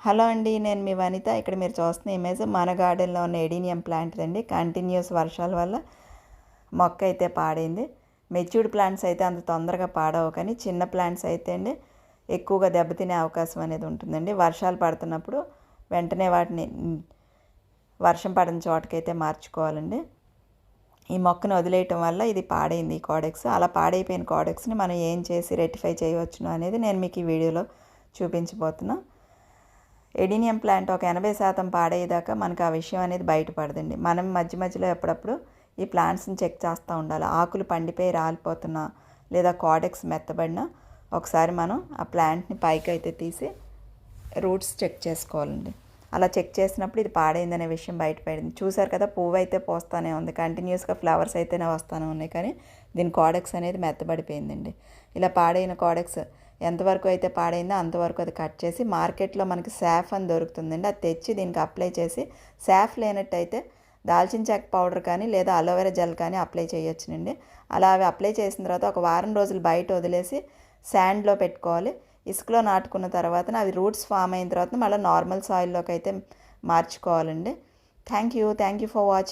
Hello అండి, నేను మీ వనిత. ఇక్కడ మీరు చూస్తున్న ఇమేజ్ మన గార్డెన్లో ఉన్న ఎడీనియం ప్లాంట్ అండి. కంటిన్యూస్ వర్షాల వల్ల మొక్క అయితే పాడైంది. మెచ్యూర్డ్ ప్లాంట్స్ అయితే అంత తొందరగా పాడవు, కానీ చిన్న ప్లాంట్స్ అయితే అండి ఎక్కువగా దెబ్బతినే అవకాశం అనేది ఉంటుందండి. వర్షాలు పడుతున్నప్పుడు వెంటనే వాటిని వర్షం పడిన చోటకైతే మార్చుకోవాలండి. ఈ మొక్కను వదిలేయటం వల్ల ఇది పాడైంది. ఈ కోడెక్స్ అలా పాడైపోయిన కోడెక్స్ని మనం ఏం చేసి రెక్టిఫై చేయవచ్చును అనేది నేను మీకు ఈ వీడియోలో చూపించబోతున్నా. ఎడీనియం ప్లాంట్ ఒక 80% పాడయ్యేదాకా మనకు ఆ విషయం అనేది బయటపడదండి. మనం మధ్య మధ్యలో ఎప్పుడప్పుడు ఈ ప్లాంట్స్ని చెక్ చేస్తూ ఉండాలి. ఆకులు పండిపోయి రాలిపోతున్నా లేదా కోడెక్స్ మెత్తబడినా ఒకసారి మనం ఆ ప్లాంట్ని పైకి అయితే తీసి రూట్స్ చెక్ చేసుకోవాలండి. అలా చెక్ చేసినప్పుడు ఇది పాడైందనే విషయం బయటపడింది. చూసారు కదా, పువ్వు అయితే పోస్తూనే ఉంది, కంటిన్యూస్గా ఫ్లవర్స్ అయితేనే వస్తూనే ఉన్నాయి, కానీ దీని కోడెక్స్ అనేది మెత్తబడిపోయిందండి. ఇలా పాడైన కోడెక్స్ ఎంతవరకు అయితే పాడైందో అంతవరకు అది కట్ చేసి మార్కెట్లో మనకి సాఫ్ అని దొరుకుతుందండి, అది తెచ్చి దీనికి అప్లై చేసి, సాఫ్ లేనట్టయితే దాల్చిన చెక్క పౌడర్ కానీ లేదా అలోవెరా జెల్ కానీ అప్లై చేయొచ్చునండి. అలా అవి అప్లై చేసిన తర్వాత ఒక వారం రోజులు బయట వదిలేసి శాండ్లో పెట్టుకోవాలి. ఇసుకలో నాటుకున్న తర్వాత అవి రూట్స్ ఫామ్ అయిన తర్వాత మళ్ళీ నార్మల్ సాయిల్లోకి అయితే మార్చుకోవాలండి. Thank you for watching.